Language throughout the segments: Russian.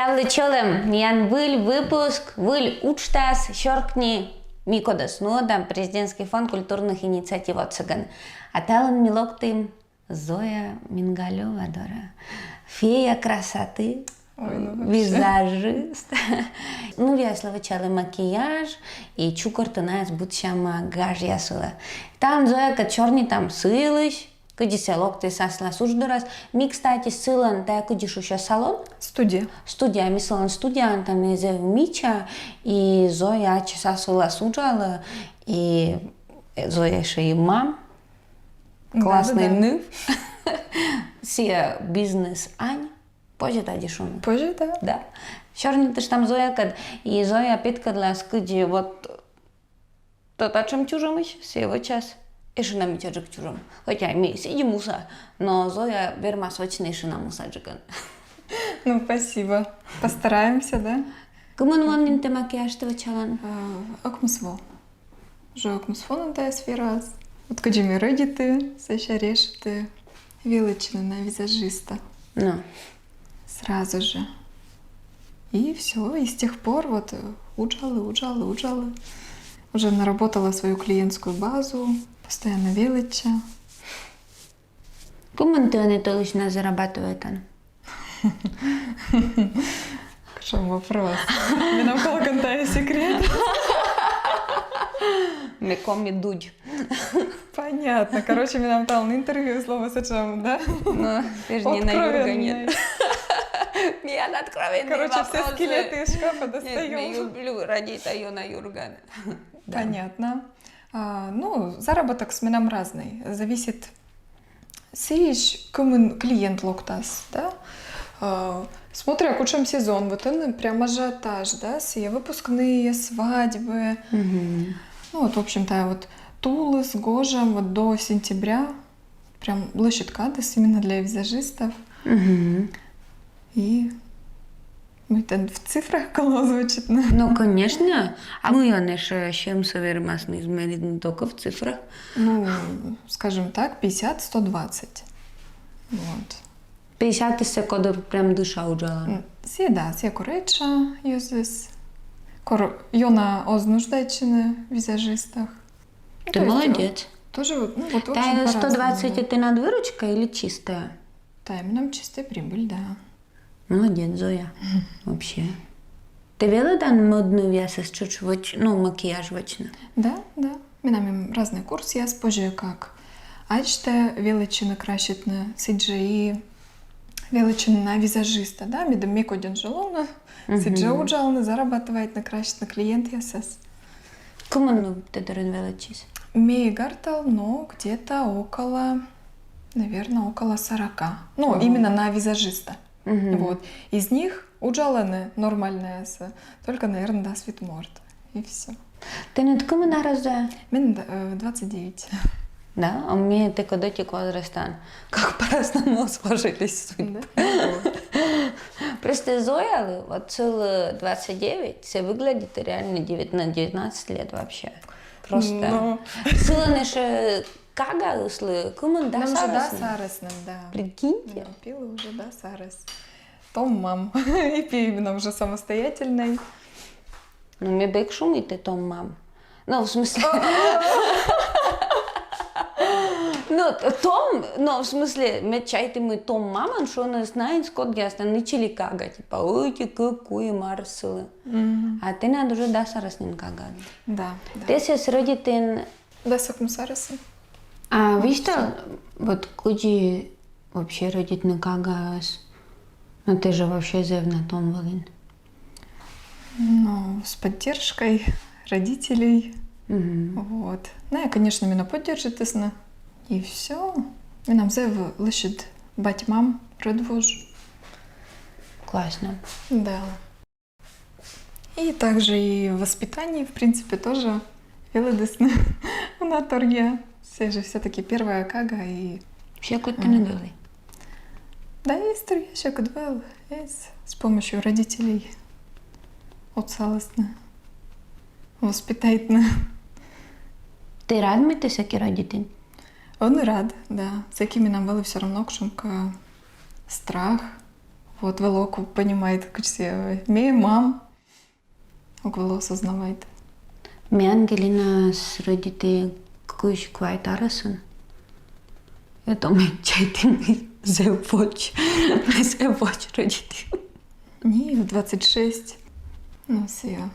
Täällä Cholem, Jan Vil выпуск, Vil учтас, Щоркни, Микодас, там президентский фонд культурных инициатив от Цыган. А талан милоктым Зоя Мингалева, Дора, фея красоты, визажист. Если вычали макияж и чукорты нас будущама гажьясыла. Там Зоя черный там сылыш. Кыди селок ты сасла суждырас. Ми, кстати, сылан, та кыдиш еще салон? Студия. Студия, ми сылан студия, там изев Мича, и Зоя сасла суджала, и Зоя еще и мам. Классный ныв. Сия бизнес Ань. Позже та дешевно. Позже, да? Да. Черный ты ж там Зоя, и Зоя опять кадла скыди вот тот, о чем чужим еще, сия час. Еще на митяджик чужом. Хотя мы сидим муса, но Зоя верма свочная на мусаджикан. Ну, спасибо. Постараемся, да? Кому он не макияж ты вычалан? Окмусво. Же окмусво на та сфера. Вот когда мы родиты, сеща решты, величина на визажиста. Ну. Сразу же. И все. И с тех пор вот уджалы. Уже наработала свою клиентскую базу. Постоянно велича. Кому ты не точно зарабатывает он? Что вопрос? Мне нам колокантая секрет. Me коми дудь. Понятно. Короче, мне нам дал интервью слово с чем, да? Ну, ты же не на Юрга нет. Я на откровенные Короче, вопросы. все скелеты из шкафа Нет, достаем. я люблю родить ее на Юргана. Понятно. Ну, заработок с минам разный. Зависит, сеешь, кому клиент локтас, да? Смотря к учем сезон, вот он прям ажиотаж, да, все выпускные, свадьбы. Угу. Ну, вот, в общем-то, вот Тулы с Гожем вот до сентября прям лощиткадес именно для визажистов. Угу. И мы там в цифрах колозвучит. Ну, конечно. А мы, конечно, чем совермасны измерить не только в цифрах. Ну, скажем так, 50-120. Вот. 50 это когда прям душа уджала. Все кореча юзис. Йона ознуждайчины в визажистах. Ты молодец. Тоже вот, ну, вот Та 120 это над выручка или чистая? Да, именно чистая прибыль, да. Молодец, Зоя. Вообще. Ты вела дан модную вясость чуть-чуть, ну, макияж вочно? Да. Мы нам разные курсы, я спожию как. Ачте величина кращитна, CGI, величина на визажиста, да, медом мик один жалона, CGI уджална, зарабатывает на кращитна клиент ясас. Кому ну ты дарен величись? Мей гартал, но где-то около, наверное, около 40. Ну, именно на визажиста. Вот. Из них уджаланы нормальная, только, наверное, да, свитморт. И все. Ты не кому нараза? Мне 29. Да, а мне ты когда тик возрастан. Как по-разному сложились судьбы. Да? Просто Зоя, вот целые 29, все выглядит реально 19 лет вообще. Просто. Сылы наши кага услы, кому да сарасным, да. Прикиньте. Пила уже, да, сарас. Том мам. И пей именно уже самостоятельной. Ну, мне бэк шумит и том мам. Ну, в смысле... Ну, в смысле, мечайте мы том маман, что он знает, скот ясно, ничили кага, типа, ой, какой марсылы. А ты надо уже да сараснин кага. Да. Ты сейчас родитын... Да, сокну сарасы. А видишь, вот куди вообще родит на кагас? Ну ты же вообще зев на том волин. Ну, с поддержкой родителей. Вот. Ну, я, конечно, меня поддержит, ясно. И все. И нам зев лишит бать мам, продвожу. Классно. Да. И также и в воспитании, в принципе, тоже велодесно на торге. Все же все-таки первая кага и... Все кот-то не дали. Да, есть еще кудвел, с помощью родителей. Отцалостно. Воспитательно. Ты рад ми ти всякі родитель? Он и рад, да. С якими нам было все равно, кшумка страх, Вот велоку понимает, куче ме мам. Около осознавает. Ме Ангелина с родите какой квайт арасан. Это ме чайтинг зевоч. Зевоч родите. Не, в 26. Ну, сия.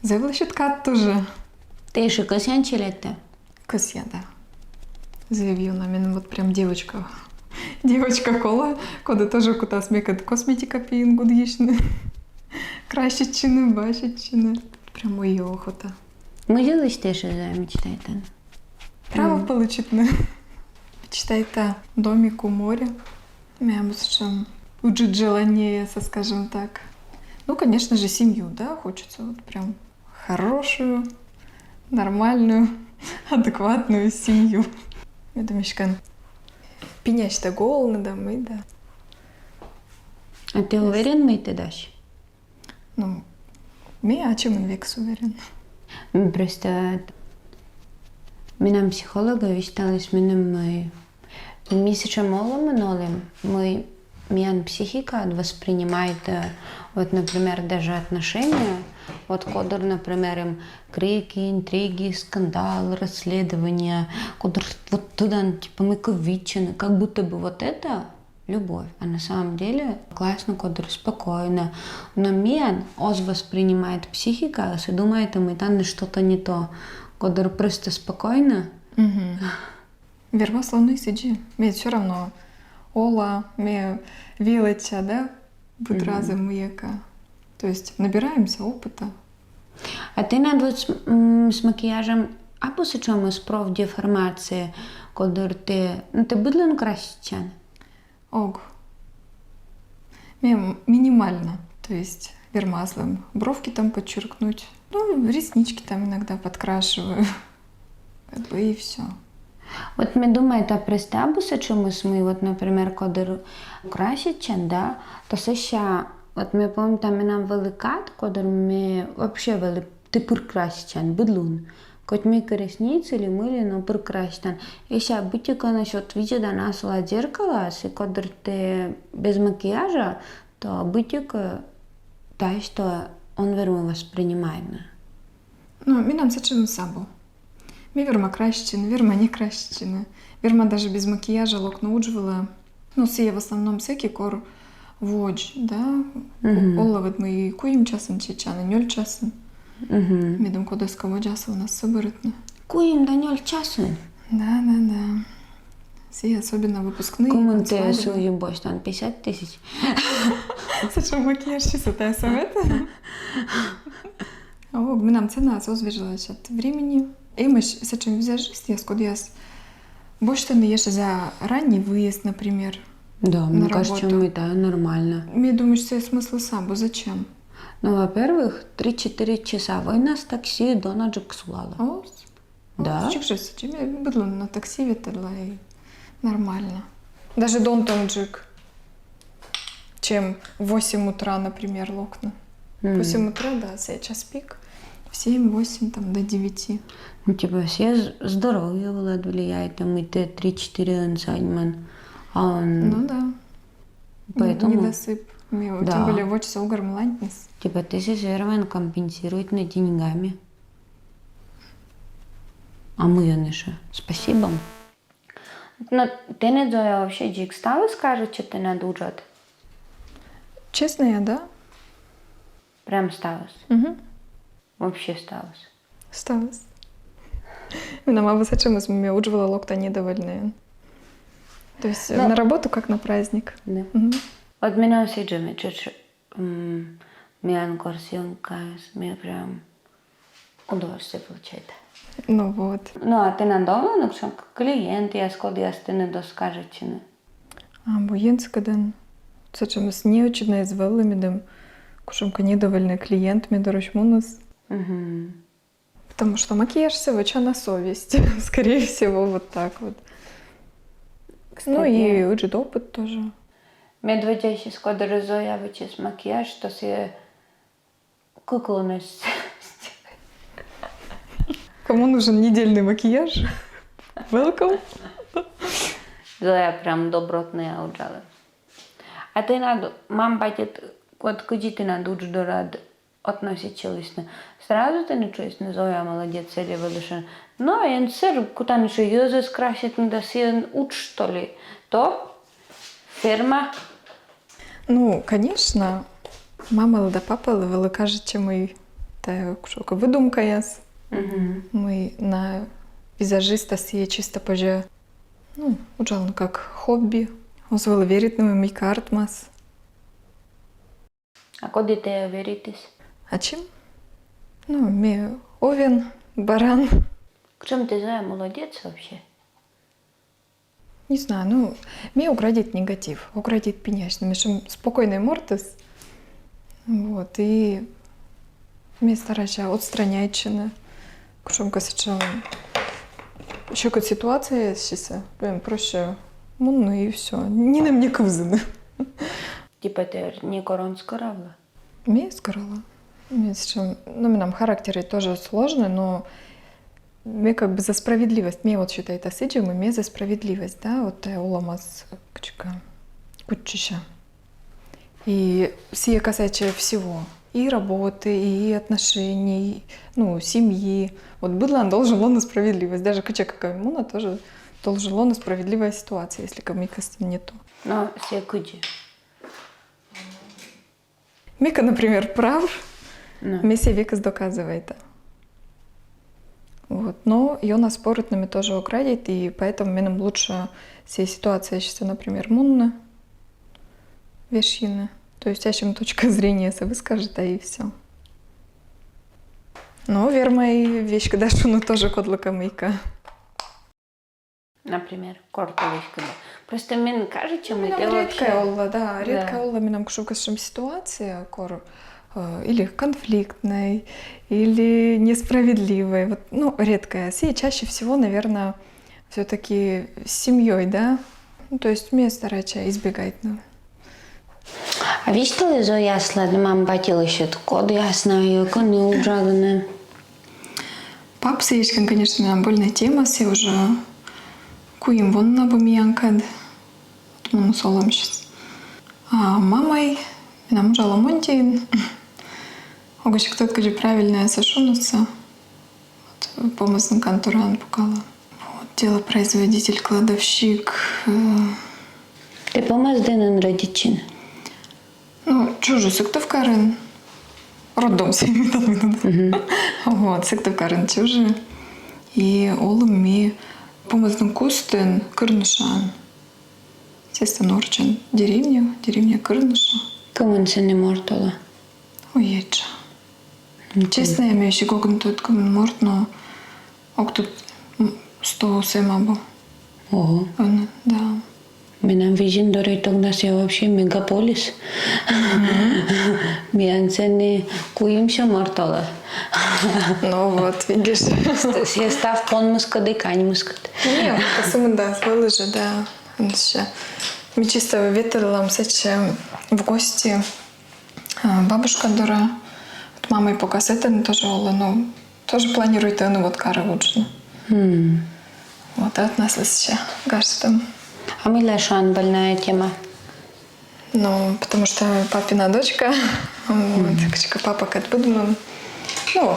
Зевлащит кат тоже. Ты еще косянчилете? Косья, да. Заявил на меня вот прям девочка. Девочка кола, коли тоже куда смекает косметика пин годичный. Кращичины, бачичины. Прям моя охота. Мы делаешь те, что за мечтаете? Право получить, ну. Мечтает домик у моря. Мям с чем уджить желание, скажем так. Ну, конечно же, семью, да, хочется вот прям хорошую, нормальную, адекватную семью. Я думаю, что пенясь-то голодно, да, мы, да. А ты уверен, мы ты дашь? Ну, я о чем векс уверен. Просто меня психолога вистались меня месячем минулым меня психика воспринимает вот, например, даже отношения, вот кодер, например, им крики, интриги, скандал, расследования, кодер вот туда, типа, мы ковичены, как будто бы вот это любовь, а на самом деле классно, кодер спокойно, но меня воспринимает психика, если думает, мы там что-то не то, кодер просто спокойно. Верма слоны сиди, мне все равно. Ола, мне вилоча, да, будет разом маяка. То есть набираемся опыта. А ты надо с макияжем, а после чего с профдеформации, когда ты быдлен красичан? Ог. Мне минимально, то есть вермаслом. Бровки там подчеркнуть. Ну, реснички там иногда подкрашиваю. Как бы и все. Вот мы думаем, а представьте, что мы, вот, например, когда красичан, да, то сейчас, вот мы помним, там и нам великат, когда мы вообще вели типу красичан, быдлун. Хоть мы ресницы или мыли, но прекрасно. И сейчас будь-то насчет видео до нас зеркало, и когда ты без макияжа, то будь-то то, что он верно воспринимает. Ну, ми нам зачем сабо. Ми верма кращина, верма не кращина. Верма даже без макияжа лок научивала. Ну, сие в основном всякий кор водж, да. Оловет мы куем часом чечана, нёль часом. Ми дам кодеска воджаса у нас соборотно. Куем до 0 часу? Да. Сие особенно выпускные. Комментарии свою бось, там 50 тысяч. Зачем макияж чистота совета? О, ми нам цена озвежилась от времени. И мы с чем визажист, я скудяс. Больше не ешь за ранний выезд, например. Да, мне кажется, мы да, нормально. Мне думаешь, что смысл сабу, зачем? Ну, во-первых, 3-4 часа война с такси до Наджиксулала. Да. Чикшись, тебе было на такси ветерла и нормально. Даже Дон Тонджик, чем в 8 утра, например, локна. В 8 утра, да, сейчас пик. В 7-8 там, до 9. Ну, типа, все здоровье влияет, там, и ты 3-4 инсайдмен, а он... Ну, да. Поэтому... Недосып. Да. Тем более, вот часов гармлантнес. Типа, ты сервен компенсирует на деньгами. А мы, Яныша, спасибо. Но ты не Зоя вообще джик стала скажет, что ты надо ужать? Честно, я, да? Прям сталось? Угу. Вообще сталось? Сталось. Нам высочим из меня удживала локта недовольные. То есть на работу как на праздник. Да. Вот меня сиджами, чуть меня корсионка, мне прям удовольствие получает. Ну вот. Ну, а ты надолго, ну, что клиент, я сколько ты не доскажете? А, боенцы, когда зачем с неочевной звелами, дам, кушамка недовольный клиент, мне дорожмунус. Потому что макияж сегодня на совесть. Скорее всего, вот так вот. Кстати, ну и учит опыт тоже. Медведящий скоро разоявите с макияж, что все куклонность. Кому нужен недельный макияж? Welcome. Зоя прям добротная уджала. А ты надо, мам батит, вот куди ты надо уж дорад относить челюстно. Сразу ты ничего не Зоя молодец или вылышен. Но он сыр, куда ничего юзы скрасит, не даст уч что ли. То ферма. Ну, конечно, мама да папа вели кажуть, що ми та шока видумка яс. Ми на візажиста сіє чисто поже, ну, учал как хобби. Озвали вірити на мій картмас. А куди ти веритесь? А чим? Ну, мій овен, баран. Чем ты Зоя молодец вообще? Не знаю, ну, мне украдет негатив, украдет пенящный, что спокойный мортис. Вот, и мне стараюся отстранять, кушом косячам. Еще какая ситуация сейчас, прям проще, ну и все, не на мне кузыны. Типа ты не корон скоравла? Мне скорала. Мне сейчас, ну, нам характеры тоже сложно, но мне как бы за справедливость. Мне вот считает осыджим, и мне за справедливость, да, вот уламас кучища. И все касается всего. И работы, и отношений, ну, семьи. Вот быдлан должен ло на справедливость. Даже кача какая иммуна тоже должен ло на справедливая ситуация, если кому-то не то. Но все куди. Мика, например, прав. Ну. Миссия Викас доказывает это. Вот. Но ее нас порытными тоже украдет, и поэтому нам лучше всей ситуации сейчас, например, мунна, вещины. То есть, чем точка зрения се выскажет, а и все. Но верма и вещь, когда шуну тоже кодлака мыка. Например, кортовочка. Просто мне кажется, мы Нам это редкая вообще... олла, да, редкая олла, нам кшукашем ситуация, или конфликтной, или несправедливой. Вот, ну, редкая. И чаще всего, наверное, все-таки с семьей, да. Ну, то есть мне стараюся избегать. Ну. А видите ли, Зоя, след мам батил еще код, я знаю, как не ужалены. Пап сеечкин, конечно, нам больная тема, все уже куем вон на бумиянкад. Вот мы солом сейчас. А мамой нам ужала монтин. Огощик кто-то же правильно сошунуться. Вот, помощник контуран пукала. Вот, делопроизводитель, кладовщик. Ти помаздинен родичин. Ну, чужу сыктывкарын. Роддом всеми там. Вот, сыктывкарын чужи. И олым ми помощник кустен кырнышан. Естественно, Орчан деревня Кырныша. Кому це не мортала? Уедча. Честно, я имею еще когнуту от морт, но тут 100 семабо. Ого. Да. Minä visin doritognas ja вообще мегаполис. Мианцени куимся мортала. Ну вот, видишь. Се став понмуска декань мускат. Нет, посему да, выложи, да. Мы чисто ветерилам сече в гости. Бабушка Дора. Вот мама и пока сетен тоже ола, но тоже планирует, ну вот кара лучше. Вот, от нас еще гастом. А мила шан больная тема? Ну, потому что папина дочка. Вот, папа как будем. Ну,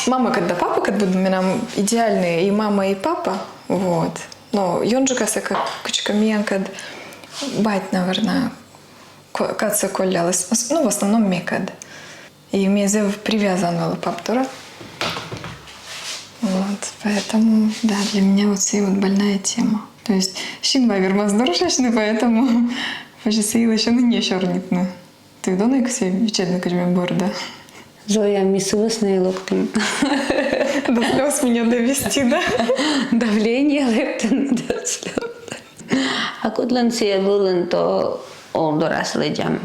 мама когда папа как будем, нам идеальные и мама, и папа. Вот. Но Йонджика как кучками, как бать, наверное, каца колялась. Ну, в основном мекад. И мне привязан был паптура. Вот, поэтому, да, для меня вот сей вот больная тема. То есть, щинвайвер воздушечный, поэтому почесила еще не чернитно. Ты вдома к себе вечерний кожме борда. Зоя, мисывостные локтем. До слез меня довести, да? Давление лептен до слез. А котлан се вылен, то он дораслый джам.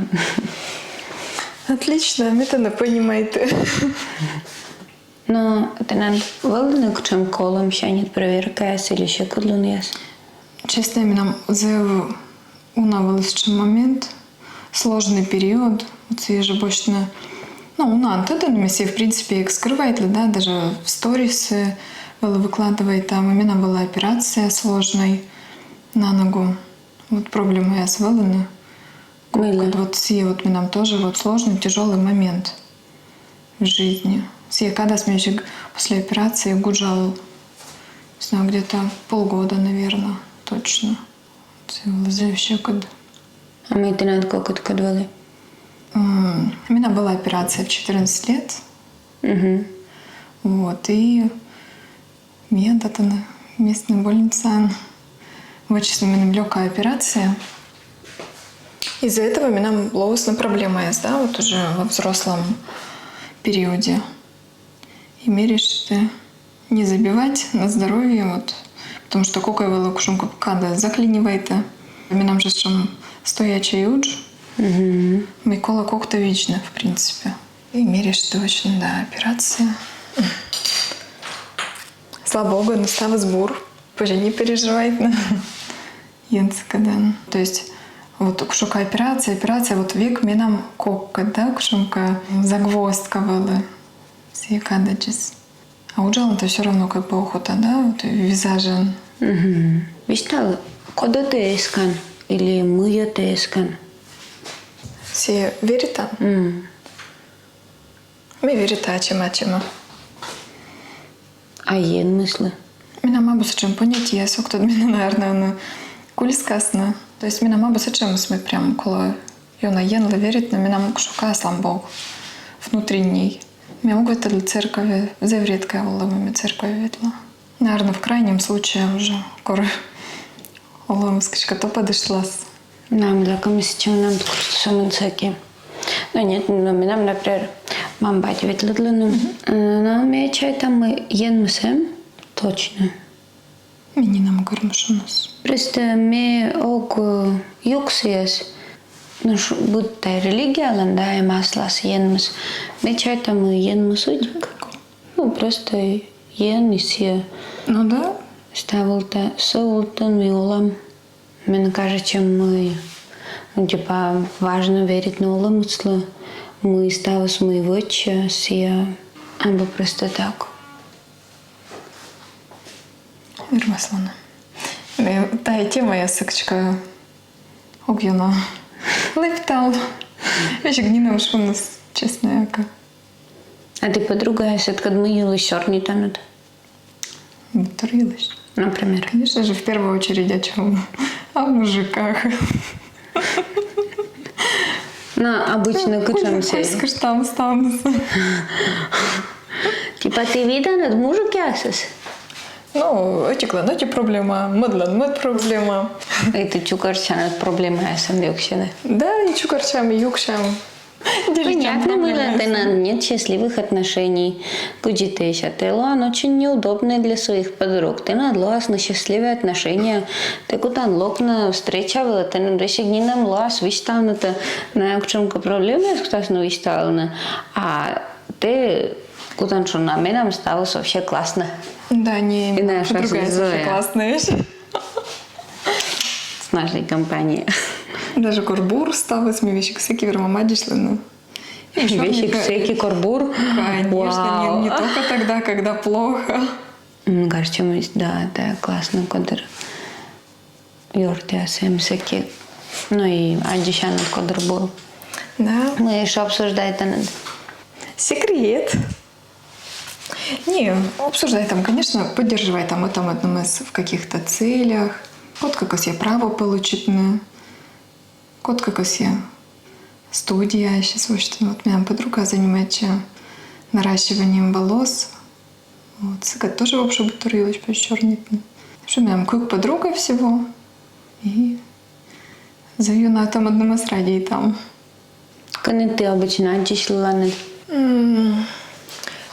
Отлично, это понимаете. Но ты нам вылен, к чем колом щанит проверка, или еще котлан яс? Честно, нам заяву унавились момент, сложный период, це ежебочно, ну, уна антиден, все, в принципе, их скрывает, да, даже в сторис выкладывает, там именно была операция сложной на ногу, вот проблема я свалена, Мыла. Вот все вот нам тоже вот сложный, тяжелый момент в жизни. Все когда смеющий после операции гуджал, не знаю, где-то полгода, наверное, точно. Все вообще когда. А мы ты над как откладывали? У меня была операция в 14 лет. Угу. Вот, и меня это на местной больнице вычислена легкая операция. Из-за этого у меня лоусная проблема есть, да, вот уже во взрослом периоде. И мне решили не забивать на здоровье, вот, потому что коли ви лакушунку когда заклиниваєте, нам же чим стоячий удж, Микола кок-то вічне, в принципе. И меришь точно, да, операция. Слава Богу, настав сбор. Боже, не переживайте. Янцкадан. То есть вот кушука операция, вот век минам кокка, да, кушумка загвоздка была. Съекадачис. А уджал это все равно как бы охота, да, вот визажен. Вистал, куда ты искан? Или мы ты искан? Все верита? Мы верита, ачима. А ен мысли? Меня мабу сачем понять, я сок тут меня, наверное, на кульскасна. То есть меня мабу сачем мы прям коло йона єнла верить, на меня мог шука слам Бог внутренний. Меня могут это для церкви, завредка уловами церковь видела. Наверное, в крайнем случае уже скоро уловскачка то подошла. Нам для комиссии нам самым цеки. Ну нет, но мы нам, например, мам батя ведь лыдлыным. Но мы чай там мы ен мысем точно. Мені нам гормыш у нас. Просто мы ог юксиес. Ну ж будто религия ланда и маслас ен мыс. Мы чай там мы ен мысудик. Ну просто ен и все. Ну да. Ставил-то соултон миолам. Мне кажется, мы, ну, типа, важно верить на уламыцло. Мы ставим с моего часа, або просто так. Вірмаслана. Та й тема я сикчка ог'яна. Лептал. Я ще гнінам, що у нас чесно яка. А ты подруга, если мы ели черный тонут? Турилась. Например. Конечно же, в первую очередь о чем? О мужиках. Ну, обычно кучамся. Скажи, там станутся. Типа, ты вида над мужикясас? Ну, этикла, но эти проблема. Мыдлан, мыд проблема. И ты чукарча над проблемой ясен. Да, и чукарчам, и юкшам. Понятно, мыло, ты нет счастливых отношений. Кудитейся, ты он очень неудобный для своих подруг. Ты надлаз на счастливые отношения. Ты куда-то локна встречавала, ты на досягненном лаз выставлена на чем-то проблемы, кто-то выставлена. А ты куда-то что на меня стало вообще классно. Да, не и наша подруга Зоя. классная. С нашей компанией. Даже корбур стал, мы вещи ксеки вермама дишланы. Вещи ксеки корбур. Конечно, не только тогда, когда плохо. Мне кажется, мы, да, это классно, когда Йорти, всякие. Ну и Адишан кодр был. Да. Мы еще обсуждаем это. Секрет. Не, обсуждай там, конечно, поддерживай там одном в каких-то целях. Вот как я право получить на. Вот как я студия сейчас, вот моя подруга занимается наращиванием волос. Вот, сыгать тоже вообще бутурилась по чернить. Что у меня как подруга всего. И заю на этом одном из радий там. Как ты обычно Адишлана?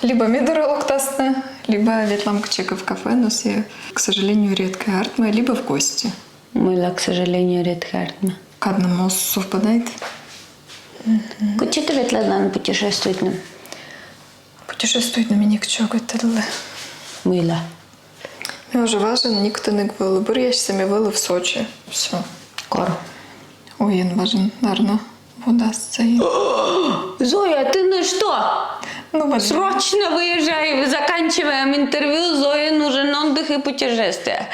Либо медоролоктасна, либо ветламкчека в кафе, но все, к сожалению, редкая артма, либо в гости. Мыла, к сожалению, редко артма. К одному совпадает. Куда ты ветладан путешествует нам? Путешествует на меня к чёгу это. Мыла. Мне уже важен, никто не говорил. Бурящийся мне в Сочи. Все. Кор. Ой, он важен, наверное. Вода стоит. Зоя, ты на что? Ну, Срочно выезжай, заканчиваем интервью. Зое нужен отдых и путешествие.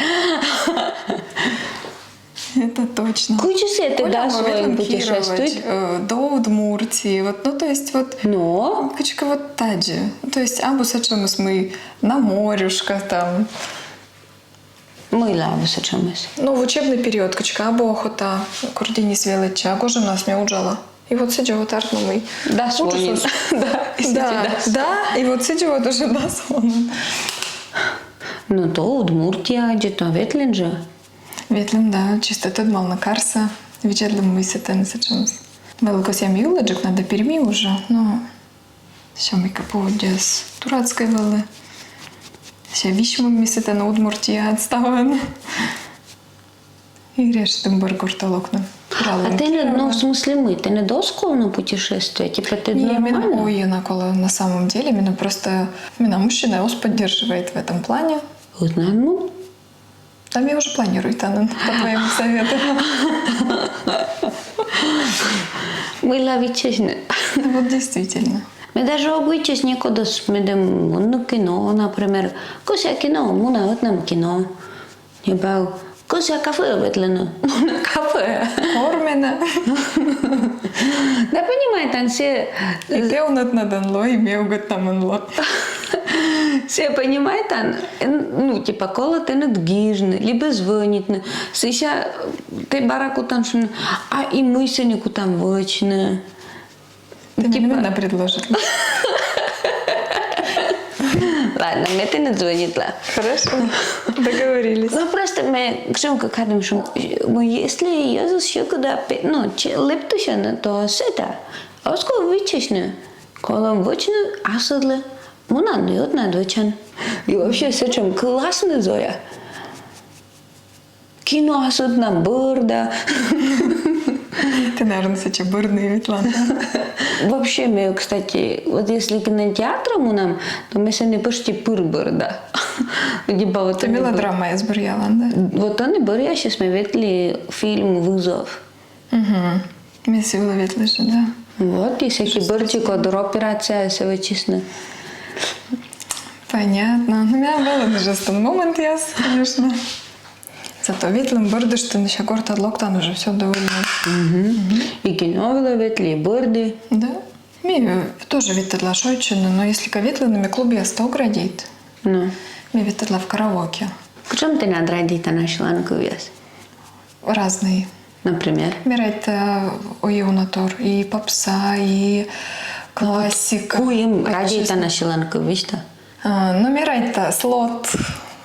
Это точно. Куча ты, да, своим путешествует? До Удмуртии. Вот, ну, то есть вот... Но? Кучка вот таджи. То есть або сачемось мы на морюшках там. Мила высочимось. Ну, в учебный период кучка або охота, курдиnis велича, а кожа нас мяуджала. И вот сидя вот артно мы. Да, своним. Да, и вот сидя вот уже да, своним. Ну, то Удмуртия, где-то Ветлин же. Ветлин, да, чисто тут мал на Карса. Виджедлим мы сетен сачемось. Велико сям юледжик надо Перми уже, но... Все мы капудес турецкой вели. Ще вічмо місяця на Удмуртії відставлено. І решти Баргурталокна. А ты, ну, в смысле ты не досконно путешествие? Типа ты Не, нормально? ой, на самом деле, меня просто... Меня мужчина его поддерживает в этом плане. Вот, ну... Там я уже планирую, Танен, по твоему совету. Мы ловить честно. Вот действительно. Мы даже обычно некуда смотрим, ну, кино, например. Кося кино, мы на одном кино. Типа, кося кафе ветлено, ну, на кафе. Кормина. Да понимаете, там все... И певнат на Данло, и меугат на Манло. Все понимаете, там, ну, типа, кола ты надгижны, либо звонит. Сейчас ты бараку там, а и мы сегодня там вочно. Ты мне именно предложила. Ладно, мне ты не звонила. Хорошо, договорились. Ну, просто мы, громко говорим, что если я еще куда, ну, лептуся, то это, а осколько вычечно, кола вочно, асадле, муна дает на дочан. И вообще с этим классно, Зоя. Кино асадна бурда. Ты, наверное, сейчас бурный Ветлан. Вообще, мы, кстати, вот если кинотеатром у нам, то мы сегодня почти пырбырда. Это мелодрама из Бурьялан, да? Вот он и Бурья, сейчас мы видели фильм «Вызов». Угу. Месси было ветлише, да. Вот, и всякие бырчик, операция, все честно. Понятно. У меня был даже стон момент, конечно. Зато ветлым бырды, что на щекорт от локтан уже все довольно. И кино было ветли, и бырды. Да. Ми тоже витедла шойчина, но если ветлинами клубе 100 градит. Ну. Ми витедла в караоке. К чему ты надрадить на шланку вес? Разные. Например? Мирать оюнатор, и попса, и классика. Куем радить на шланку, видишь? Ну, мирать слот.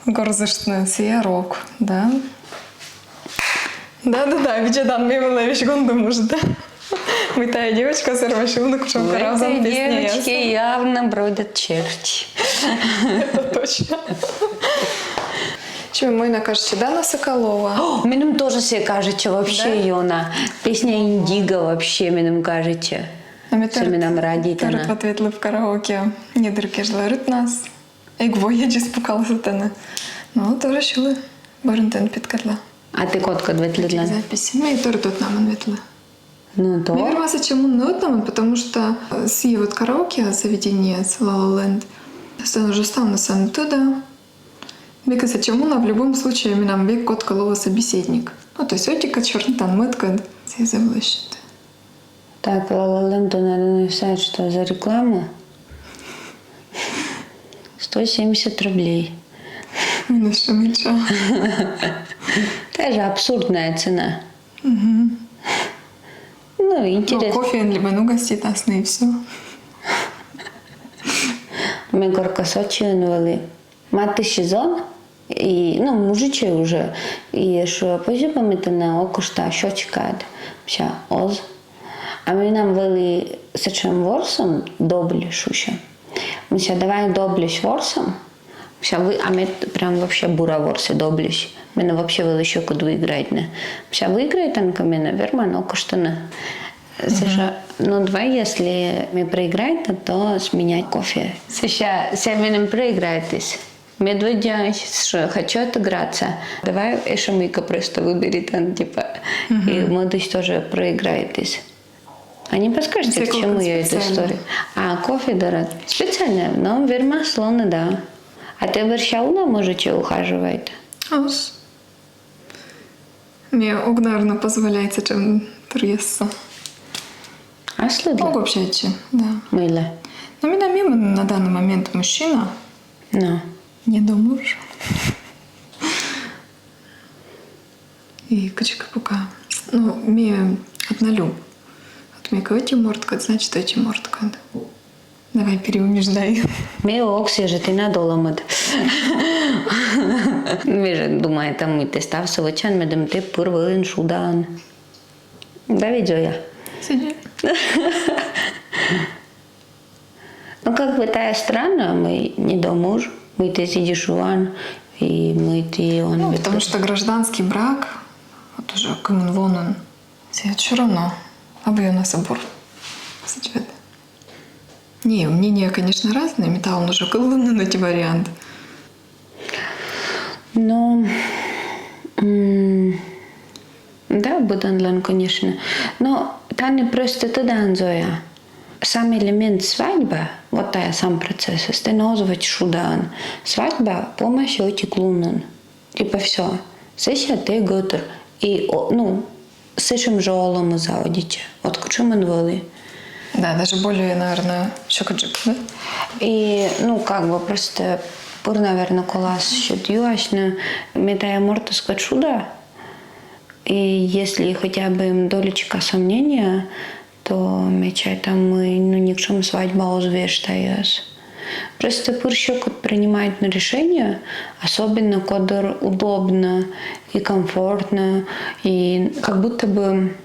Горзышный сиерок, да? Да, Виджедан Мевелевич Гондумуш, да? Мы та девочка с Арвашилна, кушал каравзан песни. Девочки явно бродят черти. Это точно. Чего мой накажете, да, на Соколова? Мне тоже все кажется вообще, Йона. Песня «Индиго» вообще, мне кажется. Все мне радить она. Тарат в ответ в караоке. Не дырки жларит нас. Як вояджі спукалася тане. Ну, то решили. Барентен підкатла. А ты котка дветлетла? Записи. Мы тоже тут нам ответили. Ну, то. Наверное, почему нотным, потому что с вот караоке заведение с La La Land, он уже стал на самом туда. Мне кажется, чему на в любом случае нам век кот колова собеседник. Ну, то есть отика черный там мэтка, все заблещет. Так, La La Land, наверное, написать, что за рекламу 170 рублей. Минус шамыча. Это же абсурдная цена. Ну, интересно. Ну, кофе либо ну гостит нас, и все. Мы горко сочинили. Мати сезон, и, ну, мужичі вже, і що позюбами то на окушта, що чекати, вся оз. А ми нам вели сечем ворсом доблі шуша. Мы сейчас давай доблюсь ворсом, а мы прям вообще бура ворсы доблюсь. Мы вообще вели еще куда выиграть, не. Вся выиграет танками, наверное, но коштана. Ну, давай, если мы проиграем, то сменять кофе. Сейчас мы нам проиграетесь. Медведя, что хочу отыграться. Давай, еще Мика просто выберет, типа, и молодость тоже проиграетесь. А не подскажете, к чему я эту историю? А, кофе, да, специально, но верма слона, да. А ты вершауна можете ухаживать? Ос. Мне, наверное, позволяется, чем тресса. Aslı Ог вообще, да. Mille? Но меня мимо на данный момент мужчина, No. не до муж. И качка пока. Ну, мне однолюб. Вот мне эти мортка, значит, эти мортка. Давай переубеждай. Me oksi, že ty nadolomad. Me že думаю, там мы тестав совочан, мы дам ты пурвылын шудан. Да, ведь Зоя? Сиди. Ну, как бы тая странно, мы не до муж, мы ты сидишь ван, и мы ты он. Ну, потому что гражданский брак, вот уже коммунвонен, все равно. Абы на собор. Сочет. Не, мнения, конечно, разные. Металл уже колонны на эти варианты. Ну, да, Буданлан, конечно. Но там не просто тогда, Зоя. Сам элемент свадьбы, вот тая сам процесс, это назвать шудан. Свадьба, помощь оти клунан. Типа все. Сессия ты готов. И, ну, с этим жолом заодите. Вот к чему он вели. Да, даже более, наверное, щекоджик, да? И, ну, как бы просто пур, наверное, колас счет юашно, метая мортоска чуда. И если хотя бы им долечка сомнения, то мечай там мы, ну, ни к чему свадьба озвештаясь. Просто пур щекот принимает на решение, особенно когда удобно и комфортно, и как будто бы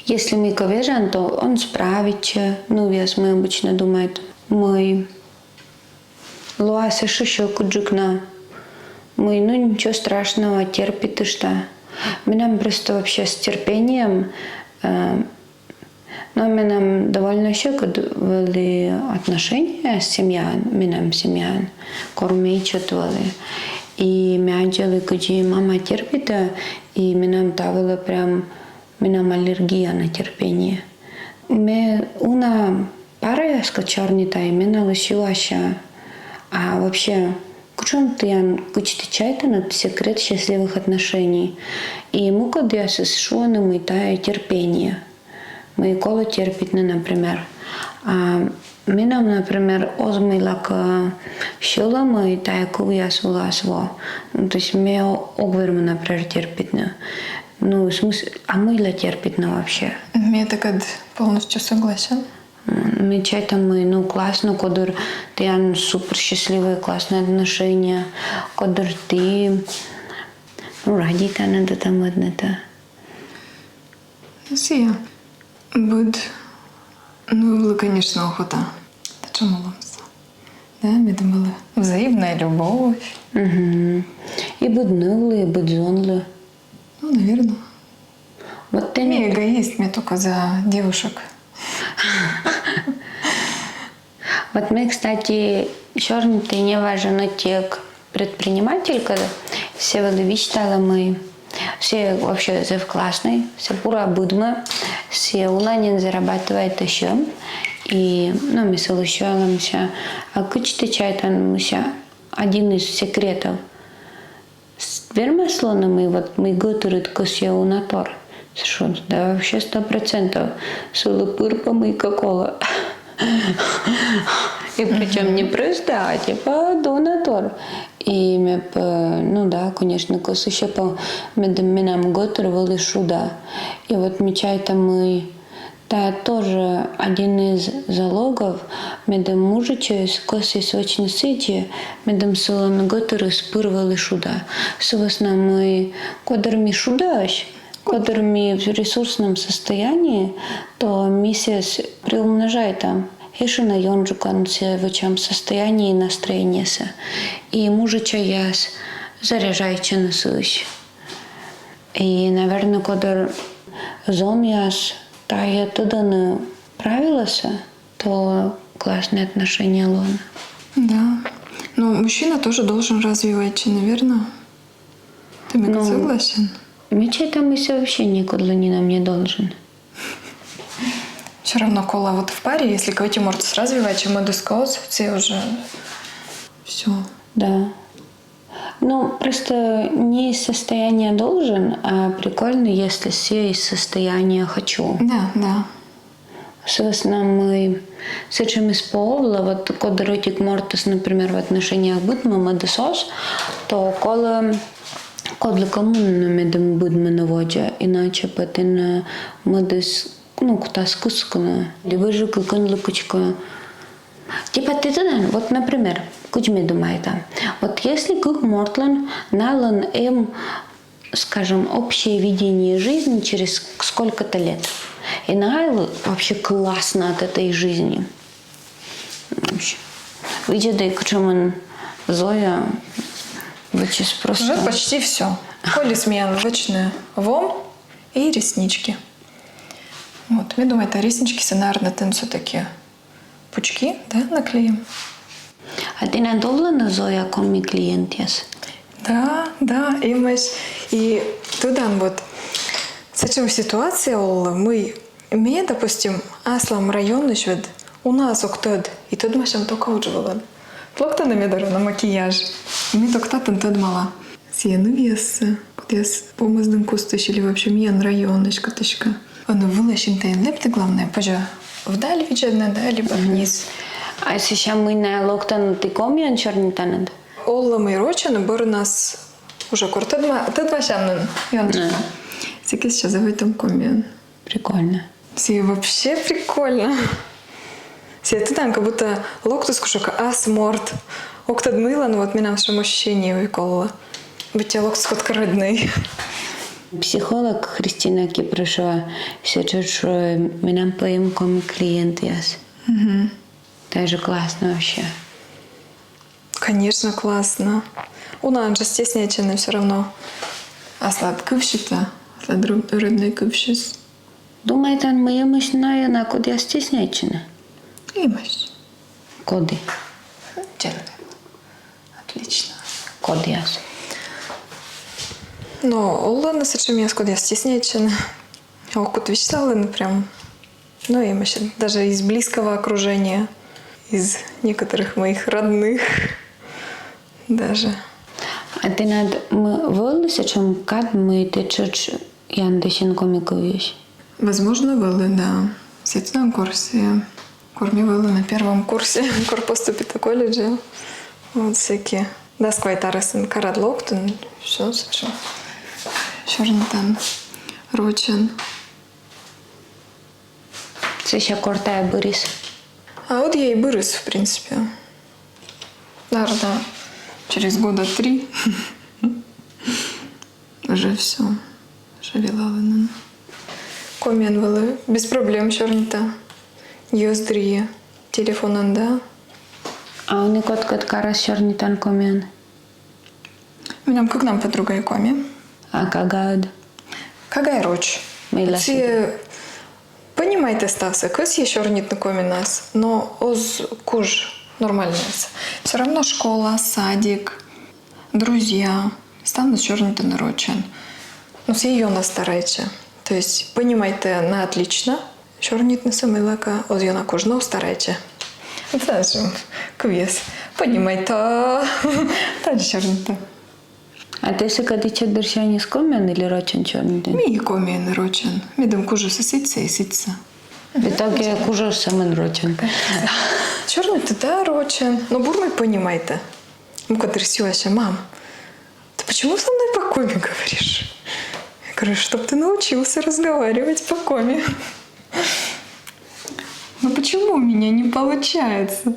если мы ковежан, то он справится. Ну, вес мы обычно думают, мы луася шишоку джикна. Мы, ну, ничего страшного, терпит и что. Мы нам просто вообще с терпением, но мы нам довольно щеку вели отношения с семьян, мы нам семьян, кормичат вели. И мы отдели, где мама терпит, и мы нам тавили прям Минам аллергия на терпение. Мы una пара скачарнита и мина лишилася. А вообще, кучом ты чайта на секрет счастливых отношений. И ему когда с шоном и тая терпение. Мы коло терпит, например. А минам, например, озмилак щелом и тая кувия суласво. То есть мне огверму, например, терпит. Ну, в смысле, а мыло терпит на вообще. Я так полностью согласен. Мы чайтам мы, ну, классно, когда ты супер счастливые, классные отношения, когда ты, ну, ради-то надо там одно-то. Сия. Буд, ну, было, конечно, охота. Да что молимся? Да, мы думали, взаимная любовь. Угу. И будь нылы, и будь зонлы. Ну, наверное. Вот ты не эгоист, мне только за девушек. Вот мы, кстати, черный ты не важен тек предприниматель, когда все вычитала мы, все вообще зев классный, все пура будма, все унанин зарабатывает еще, и, ну, мы соглашаемся, а куча чайтан мы один из секретов. Верно слона мы вот мы готовы к сеу на тор. Что, да вообще 100%. Сулупыр помыка кола. И причем не просто, а типа донатор. И мы, ну да, конечно, кос еще по нам готовы шуда. И вот мечай-то мы, да, тоже один из залогов, медом мужича, косы очень сыти, медом соломи готовы спырвали шуда. Собственно, мы, когда мы шудаш, когда мы в ресурсном состоянии, то месяц приумножает там. Еще на ёнжукан в чем состоянии и настроении. И мужича яс заряжайте на сыщ. И, наверное, когда зон яс тая туда не правилась, то классные отношения лон. Да. Но мужчина тоже должен развивать, наверное. Ты мне согласен? Мечета мысль вообще никуда не нам не должен. Все равно кола вот в паре, если кого-то может развивать, чем мы дискос, все уже все. Да. Ну, просто не из состояния должен, а прикольно, если все из состояния хочу. Да. Собственно, мы с этим исполнили, вот когда ротик мортис, например, в отношениях будем медисос, то коли коммуна медем будем на воде, иначе потом медис, ну, куда скускано, либо же какой-нибудь лукочка. Типа ты туда, вот, например, кучми думает, вот если как Мортлан налан им, скажем, общее видение жизни через сколько-то лет. И Найл вообще классно от этой жизни. Видите, почему Зоя вычис просто... Уже почти все. Коли смен вечные вом и реснички. Вот, я думаю, это реснички сценарно тен все-таки пучки, да, наклеим. А ты надолго Зоя коми клиентес? Да, и туда вот с чем ситуация олла, мы, допустим, аслам район еще у нас октод, и тут мы шам только удживала. Плохо на медару на макияж. И мы только тот мала. Сену вес, я с помоздым кустыш или вообще мен районочка тышка. Он вылащен тайн лепты главное, пожа вдаль виджедна, да, либо вниз. А сейчас мы на локтан ты коми он черный танет? Олла мы рочен, бор нас уже тут машамнан. Йончика. Всякий сейчас в этом комен. Прикольно. Все вообще прикольно. Все это там как будто локтус кушока асморт. Октад мылан, вот меня нашем ощущении выколола. Быть локтус хоть родный. Психолог Христина Кипрышева сейчас, что мы нам поем коми клиент яс. Угу. Даже классно вообще. Конечно, классно. У нас же стеснячено все равно. А сладкывщита, родной кывщис. Думает, он моя мощная, на куда я стеснячена. Имаш. Коды. Черный. Отлично. Код яс. Но Олла с этим я скуда стеснячена. А окут вещала, ну прям. Ну, имаш. Даже из близкого окружения. Из некоторых моих родных. Даже. А ты над волосы, чем кад мы течешь яндесин комиковиш? Возможно, было, да. В сетном курсе. Корми было на первом курсе. Кор поступит в колледже. Вот всякие. Да, сквайтарасен карадлоктен. Все, сечу. Чернотан. Рочен. Це ще кортає борис. А вот я и вырос, в принципе. Наверное, через года 3 уже все. Шавилала. Комен было без проблем чернита. Йоздрие. Телефон да. А у них кот карас черный тан комен. Меня как нам подруга и коми. А кагауд? Кагай роч. Все понимаете, Стаса, кыс еще рнит на коми нас, но оз куж нормально. Все равно школа, садик, друзья. Станут черный нарочен. Но все ее настарайте. То есть понимаете на отлично. Чернит на самилака, оз ее на кожно старайте. Это же квес. Понимаете, та чернита. А ти си кади че дършани с комен или рочен черный ден? Ми комен рочен. Ми дам кожу соситься и ситься. И так я кужу самен рочен. Черный-то да, рочен. Но бурмой понимаете. Ну, когда рисуешься, мам, ты почему со мной по коме говоришь? Я говорю, чтоб ты научился разговаривать по коме. Ну почему у меня не получается? Я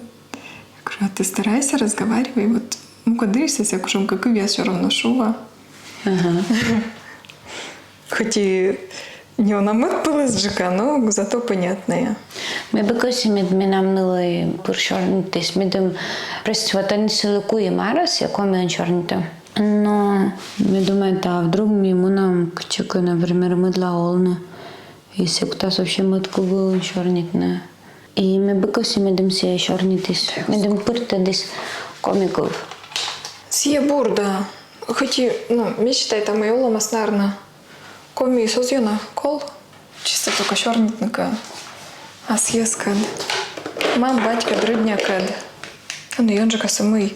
говорю, а ты старайся, разговаривай. Вот, ну, когда рисуешься, как и я все равно шува. Ага. Хоть и не намет был из ЖК, но зато понятное. Ми бекоси ми нам нили пуршорнитись. Ми дем пресватани силикує марас, яко ми чорните. Но ми думаем, а вдруг ему нам кчика, например, мыдла олны. Если кто-то вообще мытку был чорнитне. И ми бекоси ми дем се чорнитись. Ми дем пыртадись комиков. Сие бурда. Хоть и, ну, мечтай там и оломас, наверное, коми созьона кол. Чисто только чернитника. А съескад. Мам, батька, дрыдня кад. Ну, и он же самый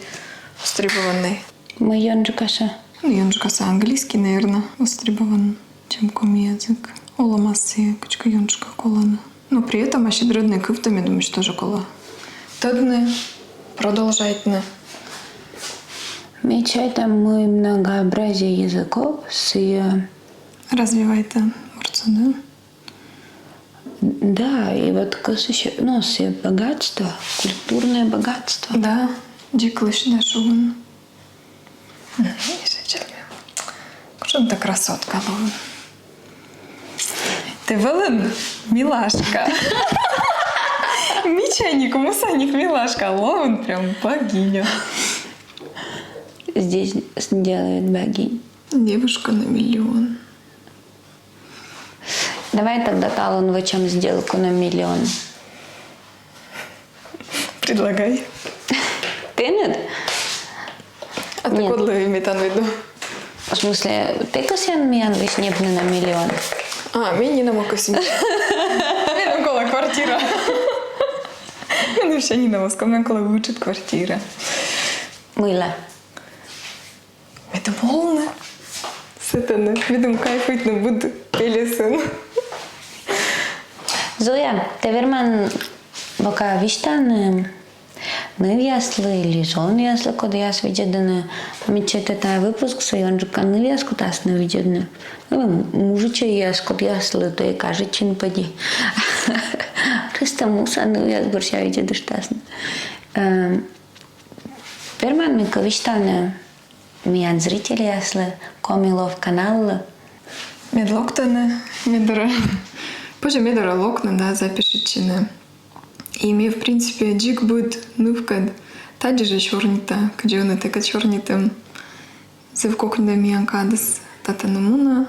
стребованный. Мой каша. Ну, йонжикасы английский, наверное, востребован, чем коми язык. Оламасы, качка йонжика коланы. Но при этом ащедродные кыфтами, думаю, что тоже кола. Тадны, продолжайтны. Мечтай мы многообразие языков с Развивайте урцу, да? Да, и вот ну, с богатство, культурное богатство. Да, диклыш да шуван. Кушан та красотка лован. Ты велен, милашка. Мичайник, мусаник, милашка. Лован прям богиня. Здесь делают богинь. Девушка на миллион. Давай тогда талон вычем сделку на 1 000 000. Предлагай. Ты нет? А ты код метан виду? В смысле, ты косян миян вишнебны на 1 000 000? А, мені не мокосінь. Мені навколо квартира. Мені ще не навоска, мені навколо вичить квартира. Мила. Это волны. Сатана. Видим, кайфуть не буду. Пелесен. Зоя, ты верман бока виштан нывяслы или жон яслы, куда я свидетельна. Мечет это выпуск свой, он же канывяску тас навидетельна. Ну, мужича яску яслы, то и кажется, не поди. Просто муса нывяс борща видеть штасна. Верман мы ковиштан миян зрители яслы, комилов канал. Медлоктане, медора. Позже медора локна, да, запишите. И мне, в принципе, джик будет нывкад. Тади же чернита, где он это чернитым. Зевкокнда мианкадас татанамуна.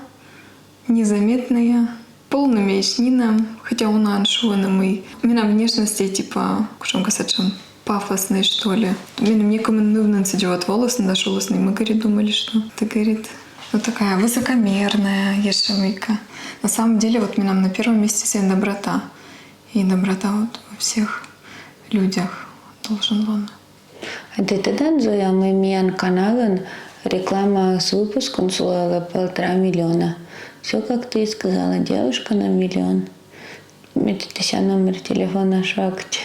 Незаметная. Полными яснина. Хотя у нас шуана мы. Меня внешности типа, кушам касачам, пафосной, что ли. Мне комментивно цедет волос, надошелосный. Мы, говорит, думали, что это, говорит, ну такая высокомерная ешемика. На самом деле, вот нам на первом месте стоит доброта. И доброта вот во всех людях должен он. А ты тогда, Зоя, мы миян канален реклама с выпуском стоила 1,5 миллиона. Все, как ты и сказала, девушка на 1 000 000. Это вся номер телефона шакти.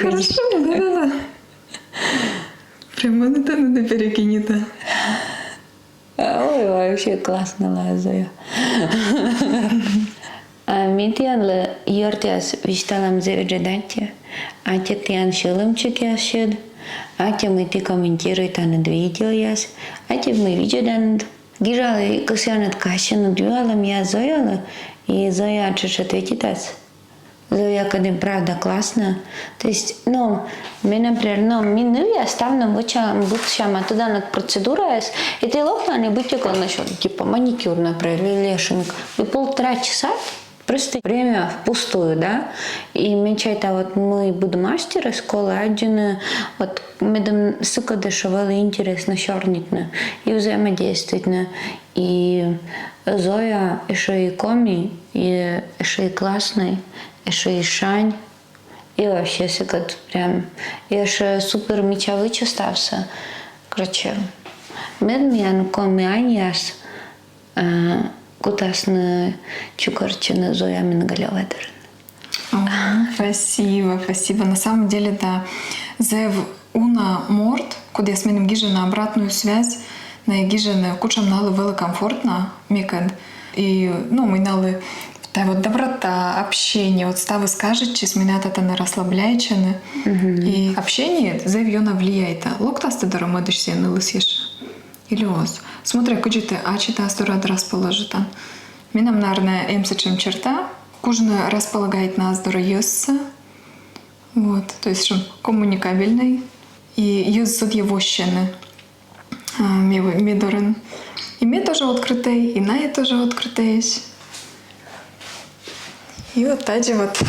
Хорошо, да-да-да. Прямо надо перекинет. Ой, вообще классно, Зоя. Митян йортяс вишталам зеведжеданте, а те тян шелымчик яшед, а те мы ты комментирует над видео яс, а те мы видео дан гижалы косянат кашину дюалам я Зояла, и Зоя чеш ответит ас. Зоя, когда правда классно. То есть, ну, мы, например, я ставлю будущем туда над процедурой, и ты лохна не будь как насчет, типа маникюр, например, или лешинг. И 1,5 часа просто время впустую, да? И мечтай-то вот мы будем мастера школы, один вот мы дам сука дешевый интересно шорнитно и взаимодействовать. И Зоя еще и коми, и еще и классный, еще и шань. И вообще секот прям. И еще супер меча вычестався. Короче, медмян коми аняс. Кутасна чукарчина Зоя Мингалеведер. Спасибо, спасибо. На самом деле, да. Зев уна морд, куда я сменим гиже на обратную связь, на гиже на кучам налы было комфортно, мекад. И, ну, мы налы та вот доброта, общение, вот ставы скажет, чиз меня это на расслабляйчаны. И общение зев ёна влияет. Локтасты даромадышься на лысешь. Или ос. Смотри, куди ти ачита асторад расположита. Минам, наверное, эмсачем черта. Кужно располагает нас дороёсса. Вот. То есть, что коммуникабельный. И юз зод его щены. Мидорен. И мне тоже открытый, и на тоже открытый. И вот тади вот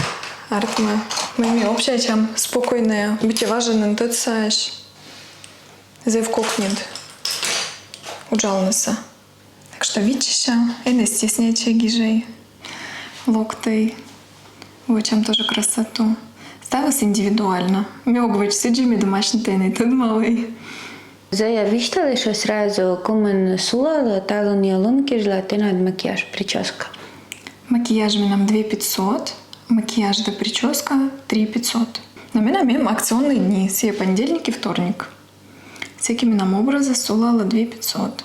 артма. Мы общая чем спокойная. Быть важен тот саш. Зев кокнет. Уджалнеса. Так что видите, и не стесняйте гижей, локтой, чем тоже красоту. Ставилось индивидуально. Мёгович сиджими домашний тайный, тут малый. Зоя, виштали що сразу комен сулала, талон лунки жила, ти над макіяж, прическа. Макияж нам 2500, макияж да прическа 3500. На меня мем акционные дни, все понедельник и вторник. Всякими нам образы сулала 2500.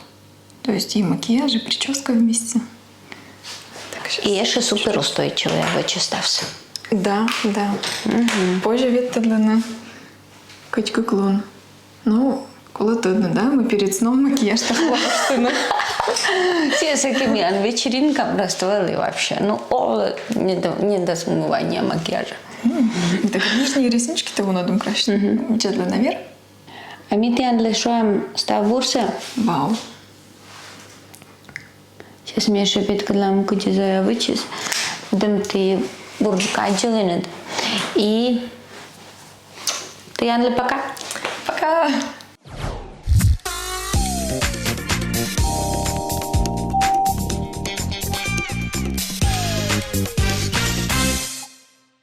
То есть и макияж, и прическа вместе. Так, щас. І є ще суперустойчивий, аби стався. Да, да. Позже відтадлена качка клон. Ну, коли тудно, да? Мы перед сном макияж так классный. Все с такими вечеринкам расставали вообще. Ну, не до смывания макияжа. Так лишние реснички того надо кращить. Медленно наверх. А ми ти англишуем став бурса. Вау. Сейчас мне еще опять когда куди Зоя вычис. Дым ты бурджка отделенет. И ты англе пока. Пока.